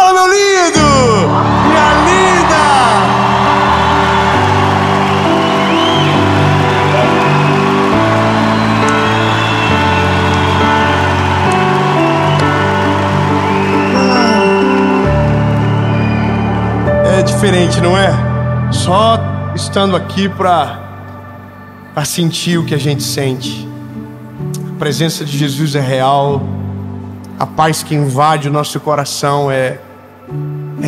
Fala, meu lindo! Minha linda! É diferente, não é? Só estando aqui para sentir o que a gente sente. A presença de Jesus é real. A paz que invade o nosso coração é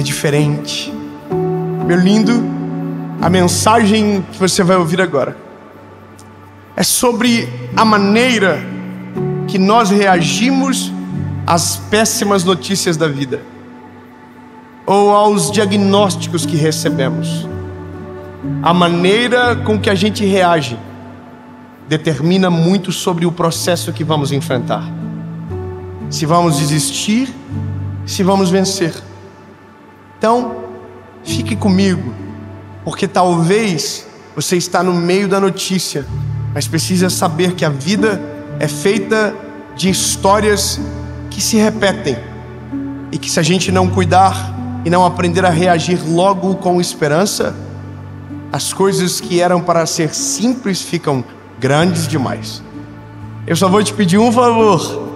diferente. Meu lindo, a mensagem que você vai ouvir agora é sobre a maneira que nós reagimos às péssimas notícias da vida, ou aos diagnósticos que recebemos. A maneira com que a gente reage determina muito sobre o processo que vamos enfrentar. Se vamos desistir, se vamos vencer. Então, fique comigo, porque talvez você está no meio da notícia, mas precisa saber que a vida é feita de histórias que se repetem, e que se a gente não cuidar e não aprender a reagir logo com esperança, as coisas que eram para ser simples ficam grandes demais. Eu só vou te pedir um favor.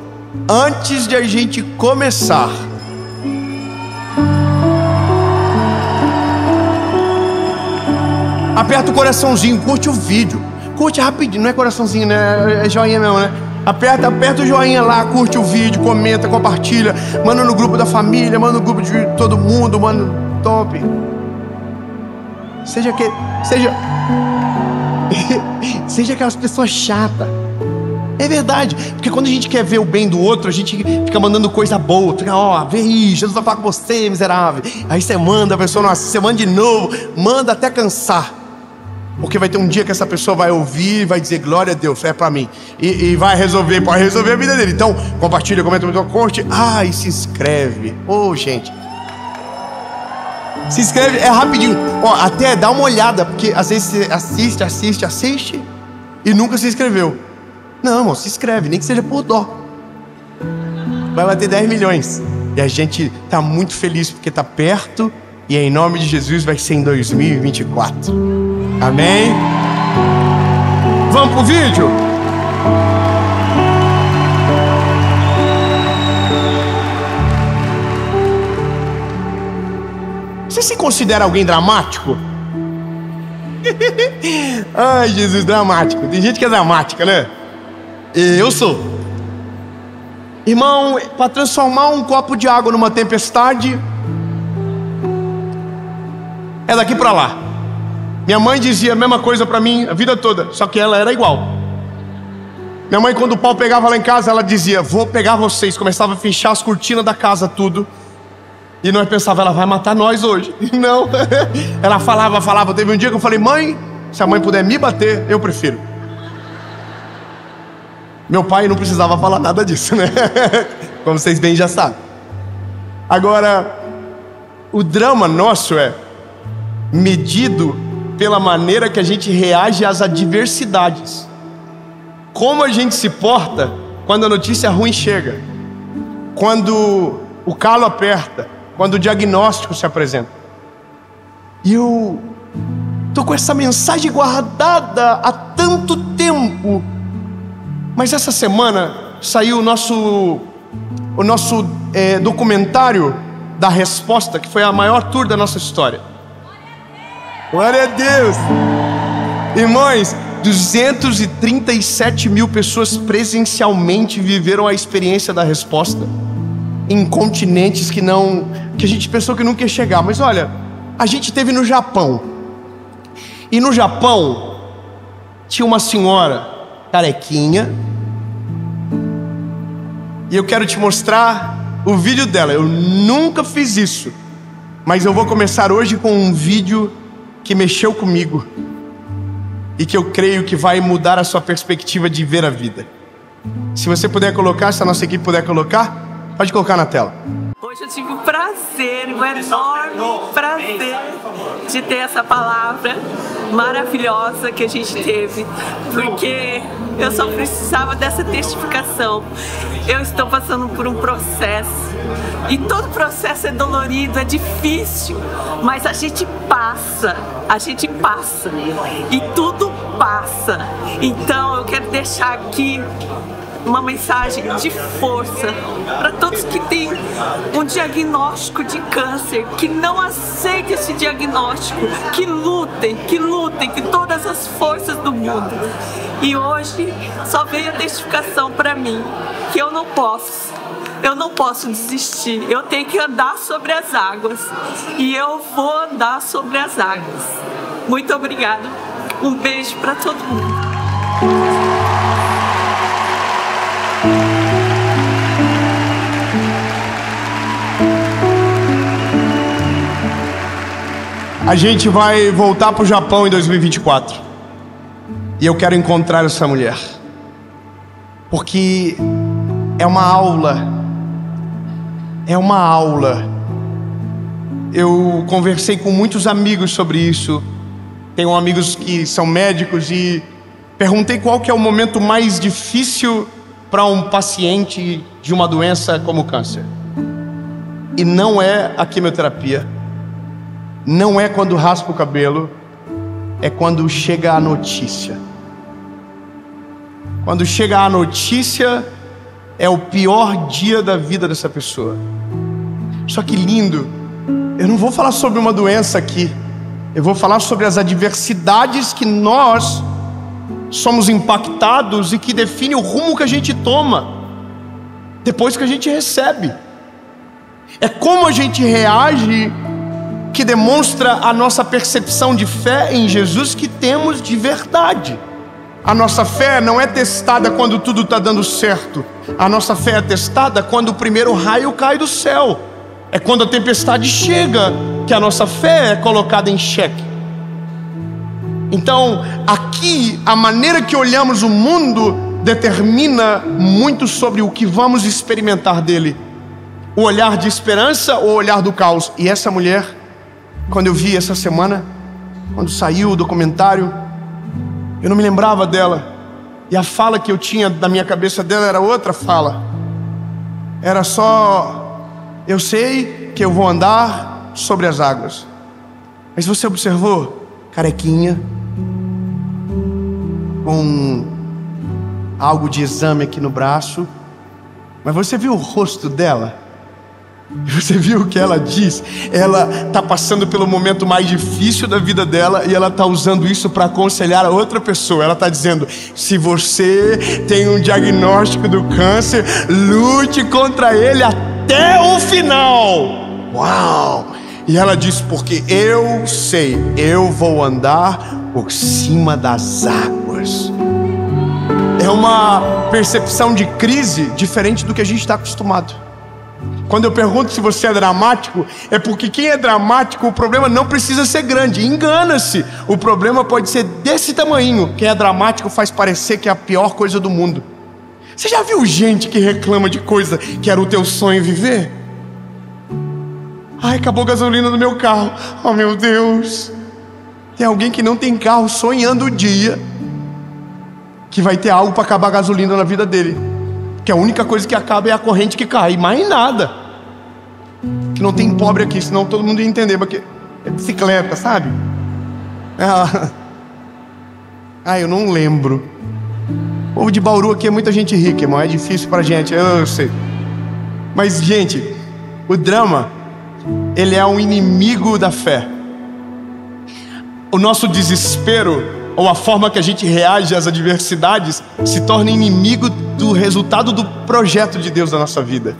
Antes de a gente começar, aperta o coraçãozinho, curte o vídeo. Curte rapidinho, não é coraçãozinho, né? É joinha mesmo, né? Aperta o joinha lá, curte o vídeo, comenta, compartilha. Manda no grupo da família, manda no grupo de todo mundo, manda top. Seja aquelas pessoas chatas. É verdade, porque quando a gente quer ver o bem do outro, a gente fica mandando coisa boa. Fica, ó, vê aí, Jesus vai falar com você, miserável. Aí você manda, a pessoa não assiste, você manda de novo, manda até cansar. Porque vai ter um dia que essa pessoa vai ouvir e vai dizer, glória a Deus, é pra mim. E vai resolver, pode resolver a vida dele. Então, compartilha, comenta, curte. E se inscreve. Gente. Se inscreve, é rapidinho. Até dá uma olhada, porque às vezes você assiste e nunca se inscreveu. Não, irmão, se inscreve, nem que seja por dó. Vai bater 10 milhões. E a gente tá muito feliz porque tá perto. E em nome de Jesus vai ser em 2024. Amém? Vamos pro vídeo? Você se considera alguém dramático? Ai, Jesus, dramático. Tem gente que é dramática, né? Eu sou. Irmão, para transformar um copo de água numa tempestade, é daqui para lá. Minha mãe dizia a mesma coisa para mim a vida toda, só que ela era igual. Minha mãe, quando o pau pegava lá em casa, ela dizia, vou pegar vocês. Começava a fechar as cortinas da casa, tudo. E nós pensávamos, ela vai matar nós hoje. Não. Ela falava. Teve um dia que eu falei, mãe, se a mãe puder me bater, eu prefiro. Meu pai não precisava falar nada disso, né? Como vocês bem já sabem. Agora, o drama nosso é medido pela maneira que a gente reage às adversidades. Como a gente se porta quando a notícia ruim chega, quando o calo aperta, quando o diagnóstico se apresenta. E eu tô com essa mensagem guardada há tanto tempo. Mas essa semana saiu o nosso documentário da Resposta, que foi a maior tour da nossa história. Glória a Deus! Irmãos, 237 mil pessoas presencialmente viveram a experiência da Resposta em continentes que a gente pensou que nunca ia chegar. Mas olha, a gente esteve no Japão. E no Japão tinha uma senhora carequinha. E eu quero te mostrar o vídeo dela. Eu nunca fiz isso, mas eu vou começar hoje com um vídeo que mexeu comigo e que eu creio que vai mudar a sua perspectiva de ver a vida. Se você puder colocar, se a nossa equipe puder colocar, pode colocar na tela. Hoje eu tive o prazer, um enorme prazer de ter essa palavra maravilhosa que a gente teve, porque eu só precisava dessa testificação. Eu estou passando por um processo, e todo processo é dolorido, é difícil, mas a gente passa, e tudo passa. Então eu quero deixar aqui uma mensagem de força para todos que têm um diagnóstico de câncer, que não aceitem esse diagnóstico, que lutem com todas as forças do mundo. E hoje só veio a testificação para mim que eu não posso desistir, eu tenho que andar sobre as águas, e eu vou andar sobre as águas. Muito obrigada, um beijo para todo mundo. A gente vai voltar para o Japão em 2024. E eu quero encontrar essa mulher, porque é uma aula. Eu conversei com muitos amigos sobre isso. Tenho amigos que são médicos e perguntei qual que é o momento mais difícil para um paciente de uma doença como o câncer. E não é a quimioterapia, não é quando raspa o cabelo, é quando chega a notícia. Quando chega a notícia, é o pior dia da vida dessa pessoa. Só que lindo, eu não vou falar sobre uma doença aqui, eu vou falar sobre as adversidades que nós somos impactados e que define o rumo que a gente toma depois que a gente recebe. É como a gente reage que demonstra a nossa percepção de fé em Jesus que temos de verdade. A nossa fé não é testada quando tudo está dando certo. A nossa fé é testada quando o primeiro raio cai do céu. É quando a tempestade chega que a nossa fé é colocada em xeque. Então, aqui, a maneira que olhamos o mundo determina muito sobre o que vamos experimentar dele. O olhar de esperança ou o olhar do caos. E essa mulher, quando eu vi essa semana, quando saiu o documentário, eu não me lembrava dela. E a fala que eu tinha da minha cabeça dela era outra fala. Era só: eu sei que eu vou andar sobre as águas. Mas você observou? Carequinha, com algo de exame aqui no braço. Mas você viu o rosto dela? Você viu o que ela diz? Ela está passando pelo momento mais difícil da vida dela e ela está usando isso para aconselhar a outra pessoa. Ela está dizendo: se você tem um diagnóstico do câncer, lute contra ele até o final. Uau! E ela diz: porque eu sei, eu vou andar por cima das águas. É uma percepção de crise diferente do que a gente está acostumado. Quando eu pergunto se você é dramático, é porque quem é dramático, o problema não precisa ser grande. Engana-se, o problema pode ser desse tamanho. Quem é dramático faz parecer que é a pior coisa do mundo. Você já viu gente que reclama de coisa que era o teu sonho viver? Ai, acabou a gasolina do meu carro. Oh meu Deus. Tem alguém que não tem carro sonhando o dia que vai ter algo para acabar a gasolina na vida dele. Que a única coisa que acaba é a corrente que cai, mais nada. Que não tem pobre aqui, senão todo mundo ia entender, porque é bicicleta, sabe? Eu não lembro. O povo de Bauru aqui é muita gente rica, irmão. É difícil pra gente, eu sei. Mas, gente, o drama, ele é um inimigo da fé. O nosso desespero, ou a forma que a gente reage às adversidades, se torna inimigo do resultado do projeto de Deus na nossa vida.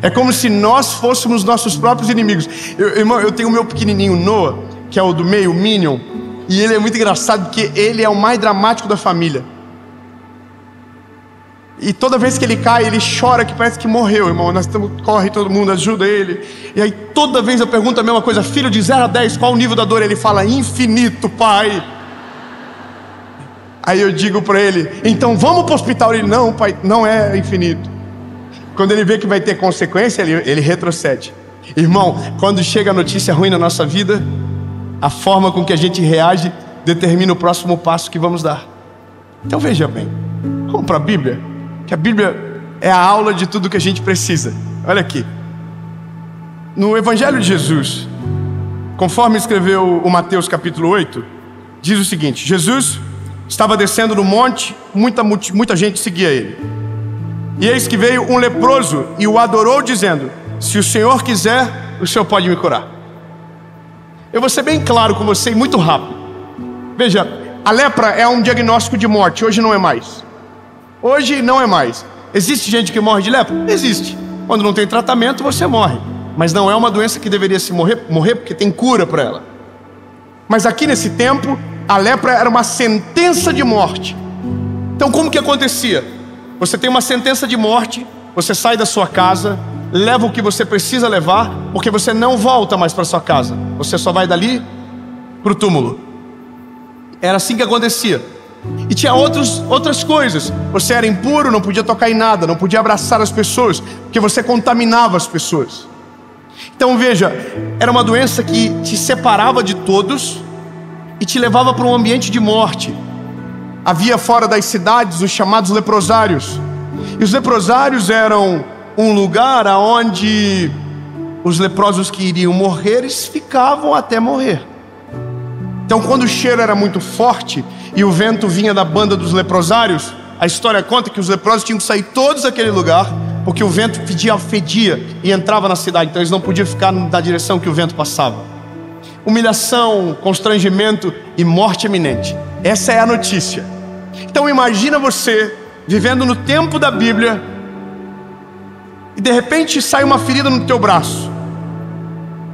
É como se nós fôssemos nossos próprios inimigos. Irmão, eu tenho o meu pequenininho Noah, que é o do meio, o Minion, e ele é muito engraçado porque ele é o mais dramático da família. E toda vez que ele cai, ele chora que parece que morreu, irmão. Corre, todo mundo ajuda ele. E aí toda vez eu pergunto a mesma coisa: filho, de 0 a 10, qual o nível da dor? Ele fala: infinito, pai. Aí eu digo para ele: então vamos para o hospital. Ele: não, pai, não é infinito. quando ele vê que vai ter consequência, ele retrocede. Irmão, quando chega a notícia ruim na nossa vida, a forma com que a gente reage determina o próximo passo que vamos dar. Então veja bem, vamos para a Bíblia, que a Bíblia é a aula de tudo que a gente precisa. Olha aqui, no Evangelho de Jesus, conforme escreveu o Mateus capítulo 8, diz o seguinte: Jesus estava descendo do monte, muita gente seguia ele. E eis que veio um leproso e o adorou, dizendo: se o Senhor quiser, o Senhor pode me curar. Eu vou ser bem claro com você e muito rápido. Veja, a lepra é um diagnóstico de morte, hoje não é mais. Hoje não é mais. Existe gente que morre de lepra? Existe. Quando não tem tratamento, você morre. Mas não é uma doença que deveria se morrer porque tem cura para ela. Mas aqui nesse tempo, a lepra era uma sentença de morte. Então como que acontecia? Você tem uma sentença de morte, você sai da sua casa, leva o que você precisa levar, porque você não volta mais para sua casa. Você só vai dali para o túmulo. Era assim que acontecia. E tinha outras coisas. Você era impuro, não podia tocar em nada, não podia abraçar as pessoas, porque você contaminava as pessoas. Então veja, era uma doença que te separava de todos e te levava para um ambiente de morte. Havia fora das cidades os chamados leprosários. E os leprosários eram um lugar onde os leprosos que iriam morrer, eles ficavam até morrer. Então quando o cheiro era muito forte e o vento vinha da banda dos leprosários, a história conta que os leprosos tinham que sair todos daquele lugar, porque o vento fedia e entrava na cidade. Então eles não podiam ficar na direção que o vento passava. Humilhação, constrangimento e morte iminente. Essa é a notícia. Então imagina você vivendo no tempo da Bíblia e de repente sai uma ferida no teu braço.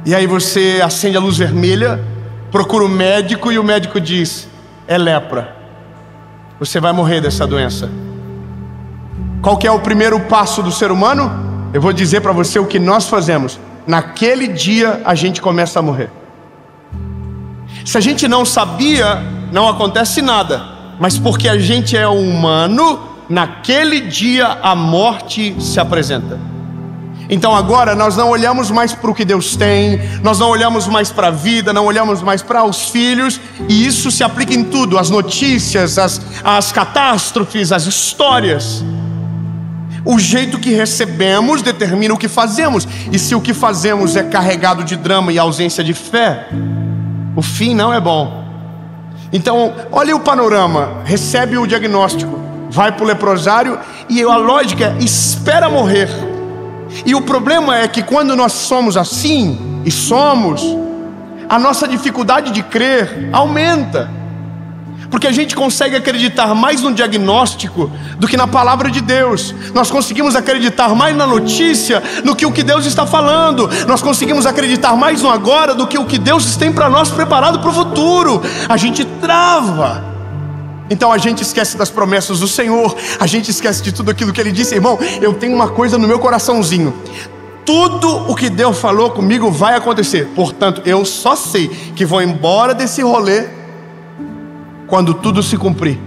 E aí você acende a luz vermelha, procura o médico e o médico diz: é lepra. Você vai morrer dessa doença. Qual que é o primeiro passo do ser humano? Eu vou dizer para você o que nós fazemos. Naquele dia a gente começa a morrer. Se a gente não sabia, não acontece nada. Mas porque a gente é humano, naquele dia a morte se apresenta. Então agora nós não olhamos mais para o que Deus tem, nós não olhamos mais para a vida, não olhamos mais para os filhos. E isso se aplica em tudo, as notícias, as catástrofes, as histórias. O jeito que recebemos determina o que fazemos. E se o que fazemos é carregado de drama e ausência de fé, o fim não é bom. Então, olha o panorama. Recebe o diagnóstico, vai para o leprosário e a lógica é: espera morrer. E o problema é que quando nós somos assim, e somos, a nossa dificuldade de crer aumenta. Porque a gente consegue acreditar mais no diagnóstico do que na palavra de Deus. Nós conseguimos acreditar mais na notícia do que o que Deus está falando. Nós conseguimos acreditar mais no agora do que o que Deus tem para nós preparado para o futuro. A gente trava. Então a gente esquece das promessas do Senhor. A gente esquece de tudo aquilo que Ele disse. Irmão, eu tenho uma coisa no meu coraçãozinho: tudo o que Deus falou comigo vai acontecer. Portanto, eu só sei que vou embora desse rolê quando tudo se cumprir.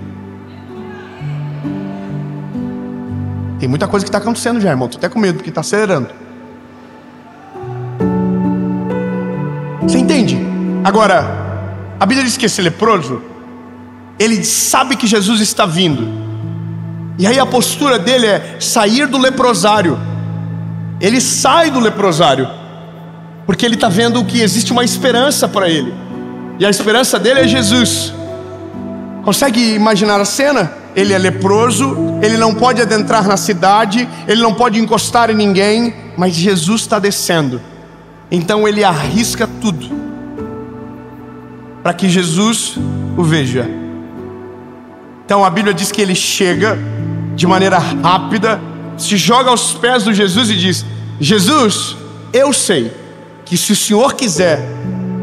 Tem muita coisa que está acontecendo já, irmão. Estou até com medo, porque está acelerando. Você entende? Agora, a Bíblia diz que esse leproso, ele sabe que Jesus está vindo. E aí a postura dele é sair do leprosário. Ele sai do leprosário porque ele está vendo que existe uma esperança para ele. E a esperança dele é Jesus. Consegue imaginar a cena? Ele é leproso, ele não pode adentrar na cidade, ele não pode encostar em ninguém, mas Jesus está descendo. Então ele arrisca tudo para que Jesus o veja. Então a Bíblia diz que ele chega de maneira rápida, se joga aos pés de Jesus e diz: Jesus, eu sei que se o Senhor quiser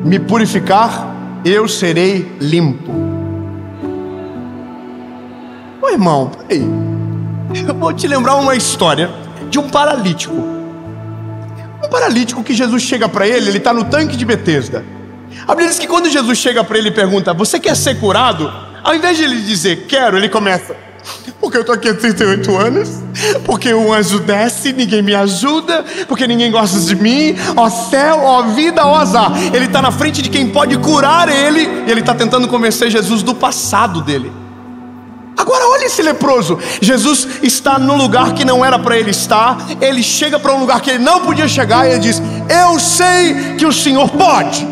me purificar, eu serei limpo. Ô irmão, peraí, eu vou te lembrar uma história de um paralítico. Um paralítico que Jesus chega para ele está no tanque de Betesda. A Bíblia diz que quando Jesus chega para ele e pergunta: você quer ser curado? Ao invés de ele dizer quero, ele começa: Porque eu tô aqui há 38 anos, porque o anjo desce, ninguém me ajuda, porque ninguém gosta de mim, ó céu, ó vida, ó azar. Ele está na frente de quem pode curar ele, e ele está tentando convencer Jesus do passado dele. Agora olha esse leproso. Jesus está no lugar que não era para ele estar. Ele chega para um lugar que ele não podia chegar, e ele diz: eu sei que o Senhor pode.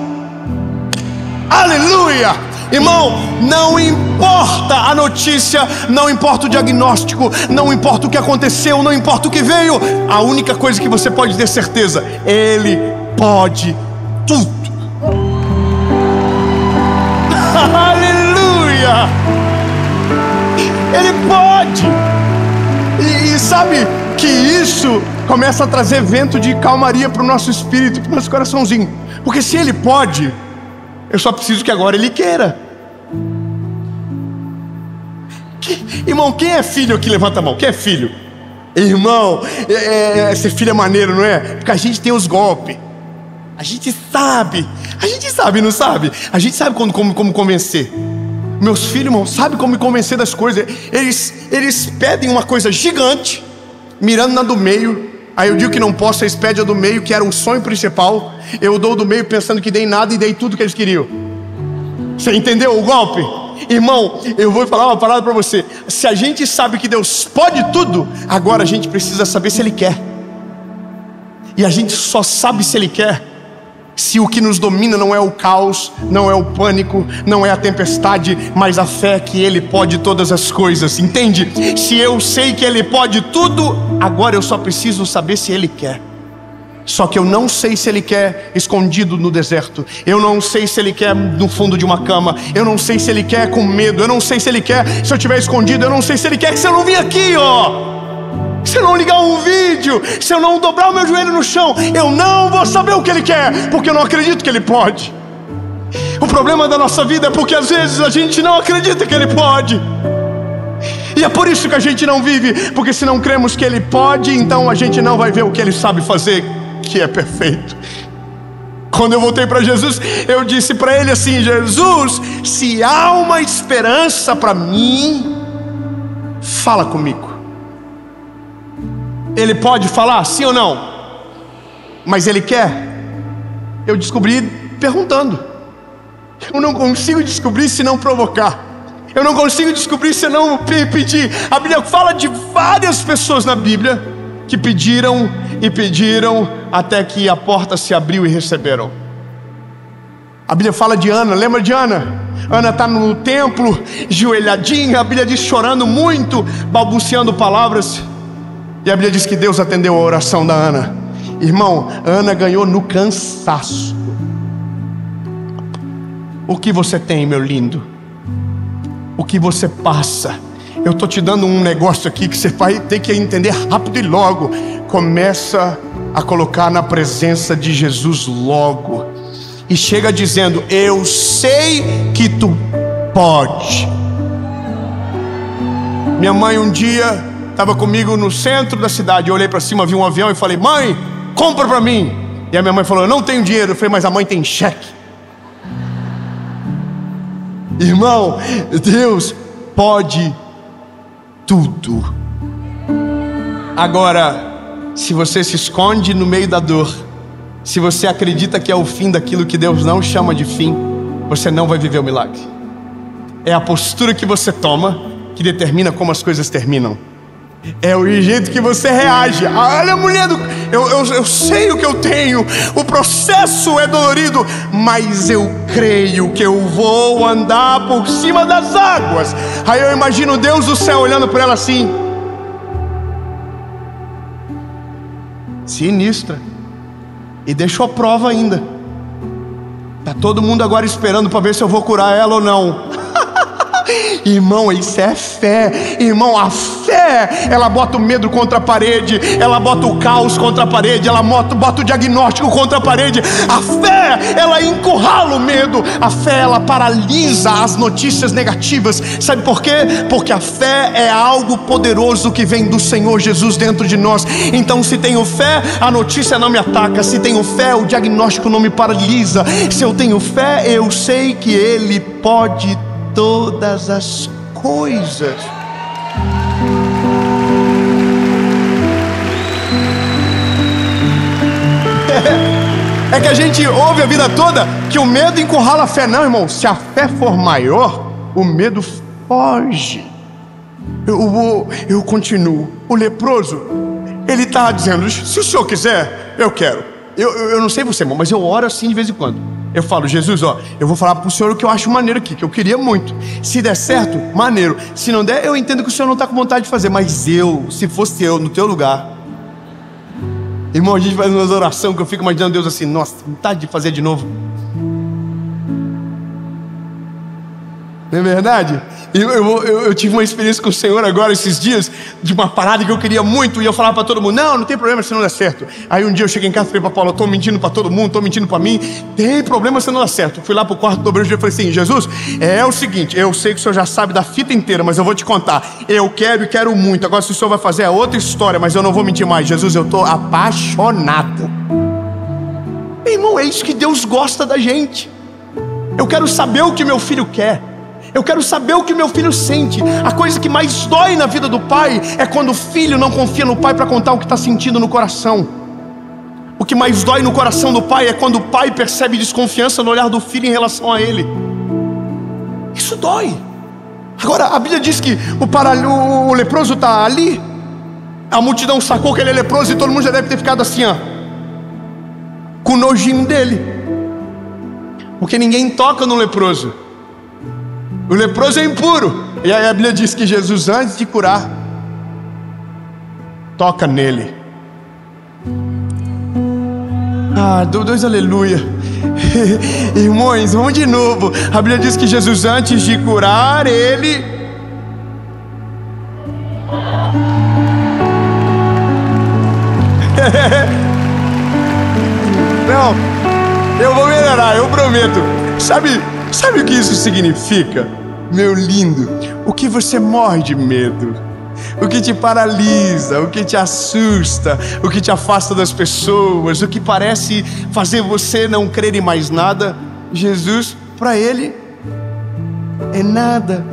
Aleluia! Irmão, não importa a notícia, não importa o diagnóstico, não importa o que aconteceu, não importa o que veio, a única coisa que você pode ter certeza: Ele pode tudo. Aleluia! Ele pode. E sabe que isso começa a trazer vento de calmaria para o nosso espírito, para o nosso coraçãozinho. Porque se Ele pode, eu só preciso que agora Ele queira. Irmão, quem é filho aqui? Levanta a mão. Quem é filho? Irmão, ser filho é maneiro, não é? Porque a gente tem os golpes. A gente sabe, não sabe? A gente sabe como convencer. Meus filhos, irmão, sabem como me convencer das coisas. Eles pedem uma coisa gigante, mirando na do meio. Aí eu digo que não posso, eles pedem a do meio, que era o sonho principal. Eu dou do meio pensando que dei nada e dei tudo que eles queriam. Você entendeu o golpe? Irmão, eu vou falar uma palavra para você. Se a gente sabe que Deus pode tudo, agora a gente precisa saber se Ele quer. E a gente só sabe se Ele quer se o que nos domina não é o caos, não é o pânico, não é a tempestade, mas a fé que Ele pode todas as coisas. Entende? Se eu sei que Ele pode tudo, agora eu só preciso saber se Ele quer. Só que eu não sei se Ele quer escondido no deserto. Eu não sei se Ele quer no fundo de uma cama. Eu não sei se Ele quer com medo. Eu não sei se Ele quer se eu estiver escondido. Eu não sei se Ele quer se eu não vir aqui, ó. Se eu não ligar um vídeo, se eu não dobrar o meu joelho no chão, eu não vou saber o que Ele quer, porque eu não acredito que Ele pode. O problema da nossa vida é porque às vezes a gente não acredita que Ele pode. E é por isso que a gente não vive, porque se não cremos que Ele pode, então a gente não vai ver o que Ele sabe fazer, que é perfeito. Quando eu voltei para Jesus, eu disse para Ele assim: Jesus, se há uma esperança para mim, fala comigo. Ele pode falar, sim ou não? Mas Ele quer? Eu descobri perguntando. Eu não consigo descobrir se não provocar. Eu não consigo descobrir se não pedir. A Bíblia fala de várias pessoas na Bíblia que pediram e pediram até que a porta se abriu e receberam. A Bíblia fala de Ana, lembra de Ana? Ana está no templo, joelhadinha, a Bíblia diz chorando muito, balbuciando palavras. E a Bíblia diz que Deus atendeu a oração da Ana. Irmão, Ana ganhou no cansaço. O que você tem, meu lindo? O que você passa? Eu estou te dando um negócio aqui que você vai ter que entender rápido e logo. Começa a colocar na presença de Jesus logo. E chega dizendo: eu sei que tu pode. Minha mãe um dia estava comigo no centro da cidade. Eu olhei para cima, vi um avião e falei: mãe, compra para mim. E a minha mãe falou: eu não tenho dinheiro. Eu falei: mas a mãe tem cheque. Irmão, Deus pode tudo. Agora, se você se esconde no meio da dor, se você acredita que é o fim daquilo que Deus não chama de fim, você não vai viver o milagre. É a postura que você toma que determina como as coisas terminam. É o jeito que você reage. Olha, mulher, eu sei o que eu tenho. O processo é dolorido, mas eu creio que eu vou andar por cima das águas. Aí eu imagino Deus do céu olhando para ela assim. Sinistra. E deixou a prova ainda. Tá todo mundo agora esperando para ver se eu vou curar ela ou não. Irmão, isso é fé. Irmão, a fé, ela bota o medo contra a parede, ela bota o caos contra a parede, ela bota o diagnóstico contra a parede. A fé, ela encurrala o medo. A fé, ela paralisa as notícias negativas. Sabe por quê? Porque a fé é algo poderoso que vem do Senhor Jesus dentro de nós. Então, se tenho fé, a notícia não me ataca. Se tenho fé, o diagnóstico não me paralisa. Se eu tenho fé, eu sei que Ele pode todas as coisas. É que a gente ouve a vida toda que o medo encurrala a fé. Não, irmão, se a fé for maior, o medo foge. Eu continuo. O leproso, ele está dizendo: se o senhor quiser, eu quero. Eu não sei você, irmão, mas eu oro assim de vez em quando. Eu falo: Jesus, ó, eu vou falar pro senhor o que eu acho maneiro aqui, que eu queria muito. Se der certo, maneiro. Se não der, eu entendo que o senhor não está com vontade de fazer. Mas se fosse eu no teu lugar, irmão, a gente faz umas orações que eu fico imaginando Deus assim: nossa, vontade de fazer de novo. Não é verdade? Eu tive uma experiência com o Senhor agora esses dias, de uma parada que eu queria muito, e eu falava para todo mundo: não tem problema se não der certo. Aí um dia eu cheguei em casa e falei para Paulo: eu estou mentindo para todo mundo, estou mentindo para mim, tem problema se não der certo. Fui lá para o quarto do obreiro e falei assim: Jesus, é o seguinte, eu sei que o senhor já sabe da fita inteira, mas eu vou te contar, eu quero e quero muito. Agora se o senhor vai fazer é outra história, mas eu não vou mentir mais. Jesus, eu estou apaixonado. Irmão, é isso que Deus gosta da gente. Eu quero saber o que meu filho quer. Eu quero saber o que meu filho sente. A coisa que mais dói na vida do pai é quando o filho não confia no pai para contar o que está sentindo no coração. O que mais dói no coração do pai é quando o pai percebe desconfiança no olhar do filho em relação a ele. Isso dói. Agora, a Bíblia diz que o leproso está ali. A multidão sacou que ele é leproso e todo mundo já deve ter ficado assim, ó, com nojinho dele, porque ninguém toca no leproso. O leproso é impuro. E aí a Bíblia diz que Jesus, antes de curar, toca nele. Dois aleluia. Irmãos, vamos de novo. A Bíblia diz que Jesus, antes de curar, ele não, eu vou melhorar, eu prometo. Sabe o que isso significa? Meu lindo, o que você morre de medo, o que te paralisa, o que te assusta, o que te afasta das pessoas, o que parece fazer você não crer em mais nada, Jesus, para ele, é nada.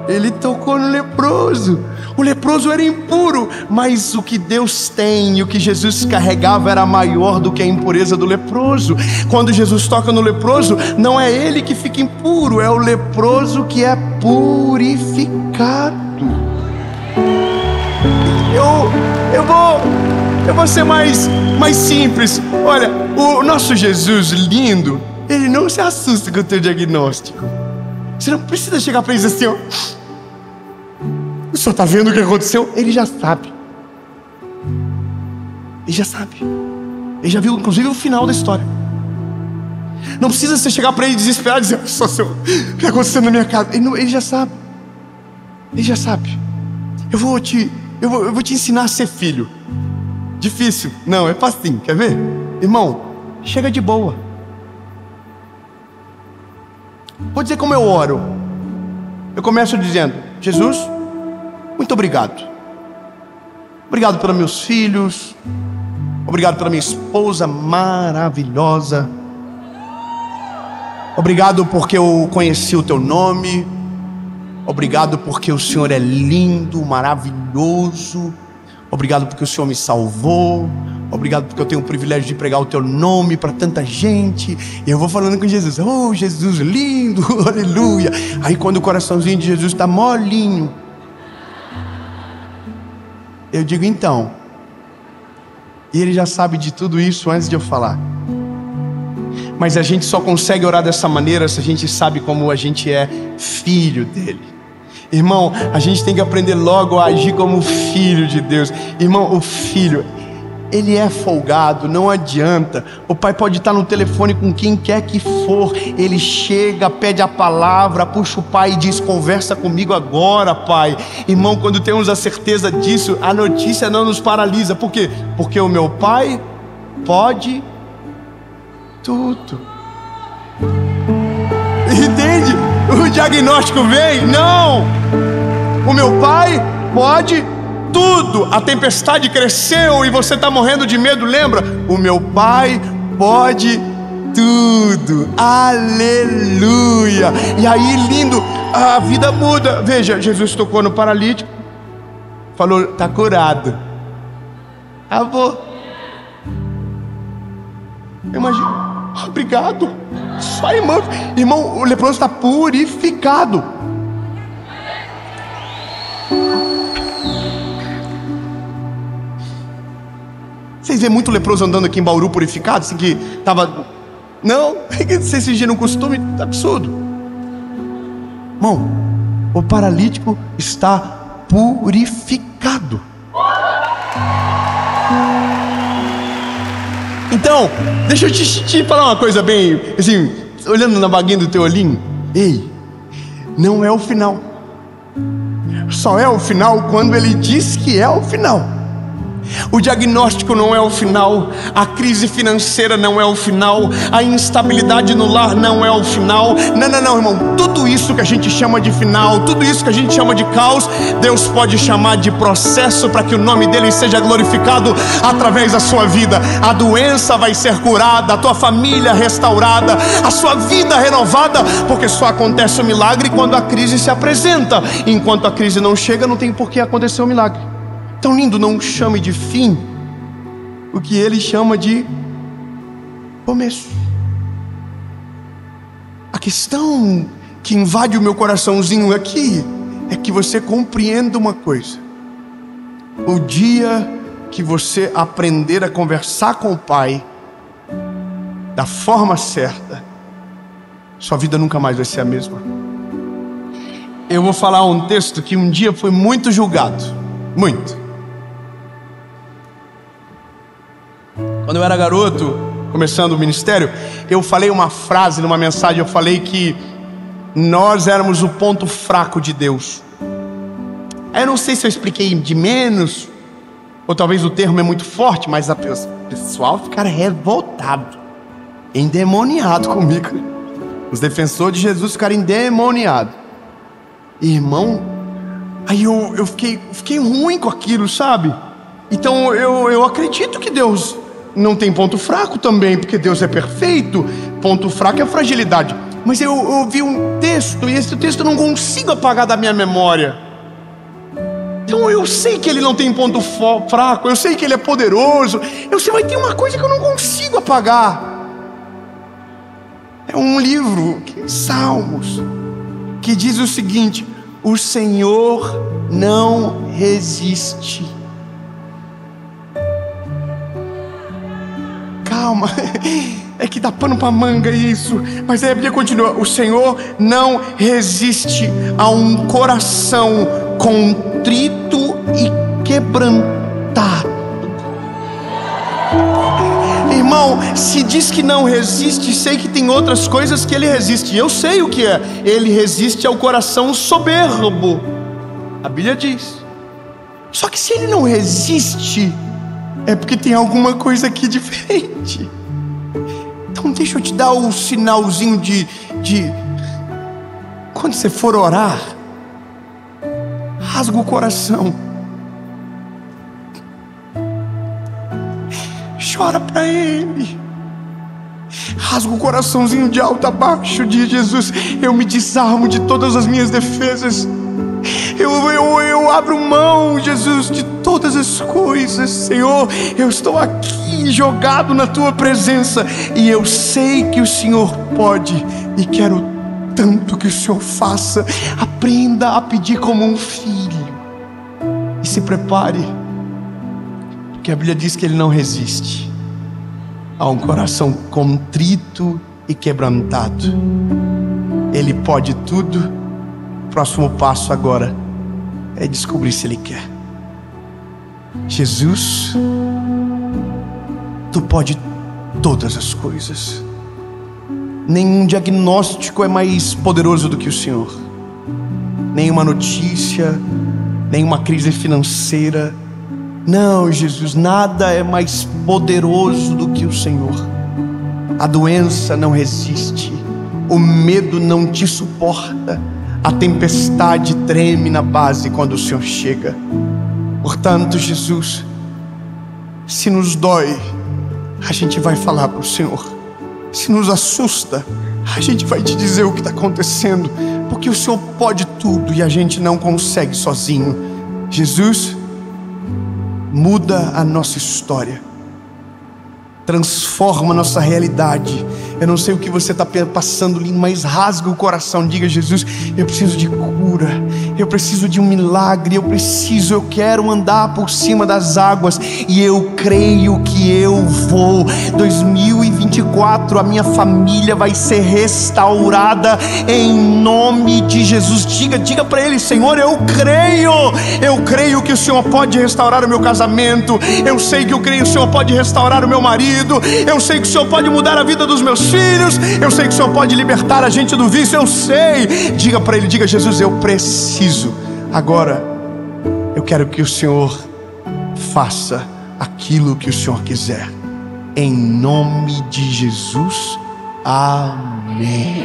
Ele tocou no leproso. O leproso era impuro, mas o que Deus tem, o que Jesus carregava era maior do que a impureza do leproso. Quando Jesus toca no leproso, não é ele que fica impuro, é o leproso que é purificado. Eu vou ser mais simples. Olha, o nosso Jesus lindo, ele não se assusta com o teu diagnóstico. Você não precisa chegar para ele e dizer assim, ó, o senhor está vendo o que aconteceu? Ele já sabe. Ele já sabe. Ele já viu inclusive o final da história. Não precisa você chegar para ele desesperado e dizer: só senhor, o que está acontecendo na minha casa? Ele já sabe. Ele já sabe. Eu vou te ensinar a ser filho. Difícil? Não, é facinho. Quer ver? Irmão, chega de boa. Vou dizer como eu oro. Eu começo dizendo: Jesus, muito obrigado. Obrigado pelos meus filhos. Obrigado pela minha esposa maravilhosa. Obrigado porque eu conheci o teu nome. Obrigado porque o Senhor é lindo, maravilhoso. Obrigado porque o Senhor me salvou. Obrigado porque eu tenho o privilégio de pregar o teu nome para tanta gente. E eu vou falando com Jesus: oh, Jesus lindo, aleluia. Aí quando o coraçãozinho de Jesus está molinho, eu digo: então. E ele já sabe de tudo isso antes de eu falar. Mas a gente só consegue orar dessa maneira se a gente sabe como a gente é filho dele. Irmão, a gente tem que aprender logo a agir como filho de Deus. Irmão, o filho, ele é folgado, não adianta. O pai pode estar no telefone com quem quer que for. Ele chega, pede a palavra, puxa o pai e diz: conversa comigo agora, pai. Irmão, quando temos a certeza disso, a notícia não nos paralisa. Por quê? Porque o meu pai pode tudo. Entende? O diagnóstico vem? Não! O meu pai pode tudo. A tempestade cresceu e você está morrendo de medo, lembra? O meu pai pode tudo. Aleluia! E aí, lindo, a vida muda. Veja, Jesus tocou no paralítico, falou: está curado. Acabou. Imagina, obrigado. Só irmão, o leproso está purificado. Vocês veem muito leproso andando aqui em Bauru purificado, assim que tava... Não, vocês fingiram um costume absurdo. Irmão, o paralítico está purificado. Então, deixa eu te falar uma coisa bem, assim, olhando na baguinha do teu olhinho. Ei, não é o final. Só é o final quando ele diz que é o final. O diagnóstico não é o final, a crise financeira não é o final, a instabilidade no lar não é o final. Não, irmão, tudo isso que a gente chama de final, tudo isso que a gente chama de caos, Deus pode chamar de processo para que o nome dele seja glorificado através da sua vida. A doença vai ser curada, a tua família restaurada, a sua vida renovada, porque só acontece o milagre quando a crise se apresenta. Enquanto a crise não chega, não tem por que acontecer o milagre. Tão lindo, não chame de fim o que ele chama de começo. A questão que invade o meu coraçãozinho aqui é que você compreenda uma coisa: o dia que você aprender a conversar com o Pai da forma certa, sua vida nunca mais vai ser a mesma. Eu vou falar um texto que um dia foi muito julgado, muito. Quando eu era garoto, começando o ministério, eu falei uma frase numa mensagem. Eu falei que nós éramos o ponto fraco de Deus. Eu não sei se eu expliquei de menos, ou talvez o termo é muito forte, mas o pessoal ficaram revoltado, endemoniado comigo. Os defensores de Jesus ficaram endemoniados. Irmão, aí eu fiquei ruim com aquilo, sabe? Então eu acredito que Deus não tem ponto fraco também, porque Deus é perfeito. Ponto fraco é fragilidade. Mas eu ouvi um texto, e esse texto eu não consigo apagar da minha memória. Então eu sei que ele não tem ponto fraco, eu sei que ele é poderoso, eu sei, mas tem uma coisa que eu não consigo apagar. É um livro, Salmos, que diz o seguinte: o Senhor não resiste. Calma, é que dá pano pra manga isso. Mas aí a Bíblia continua: o Senhor não resiste a um coração contrito e quebrantado. Irmão, se diz que não resiste, sei que tem outras coisas que ele resiste. Eu sei o que é. Ele resiste ao coração soberbo, a Bíblia diz. Só que se ele não resiste, é porque tem alguma coisa aqui diferente. Então deixa eu te dar o sinalzinho de quando você for orar, rasga o coração, chora para Ele, rasga o coraçãozinho de alto a baixo, diz Jesus: eu me desarmo de todas as minhas defesas, eu abro mão, Jesus, de todas as coisas. Senhor, eu estou aqui jogado na Tua presença, e eu sei que o Senhor pode, e quero tanto que o Senhor faça. Aprenda a pedir como um filho, e se prepare, porque a Bíblia diz que Ele não resiste a um coração contrito e quebrantado. Ele pode tudo. O próximo passo agora é descobrir se Ele quer. Jesus, Tu pode todas as coisas. Nenhum diagnóstico é mais poderoso do que o Senhor. Nenhuma notícia, nenhuma crise financeira. Não, Jesus, nada é mais poderoso do que o Senhor. A doença não resiste, o medo não te suporta, a tempestade treme na base quando o Senhor chega. Portanto, Jesus, se nos dói, a gente vai falar para o Senhor. Se nos assusta, a gente vai te dizer o que está acontecendo, porque o Senhor pode tudo e a gente não consegue sozinho. Jesus, muda a nossa história. transforma a nossa realidade. Eu não sei o que você está passando, mas rasga o coração. Diga: Jesus, eu preciso de cura, eu preciso de um milagre, eu quero andar por cima das águas, e eu creio que eu vou. 2024, a minha família vai ser restaurada em nome de Jesus. Diga para Ele: Senhor, eu creio que o Senhor pode restaurar o meu casamento, eu sei que o Senhor pode restaurar o meu marido, eu sei que o Senhor pode mudar a vida dos meus filhos, eu sei que o Senhor pode libertar a gente do vício, eu sei. Diga para Ele, diga: Jesus, eu preciso. Agora eu quero que o Senhor faça aquilo que o Senhor quiser, em nome de Jesus, amém.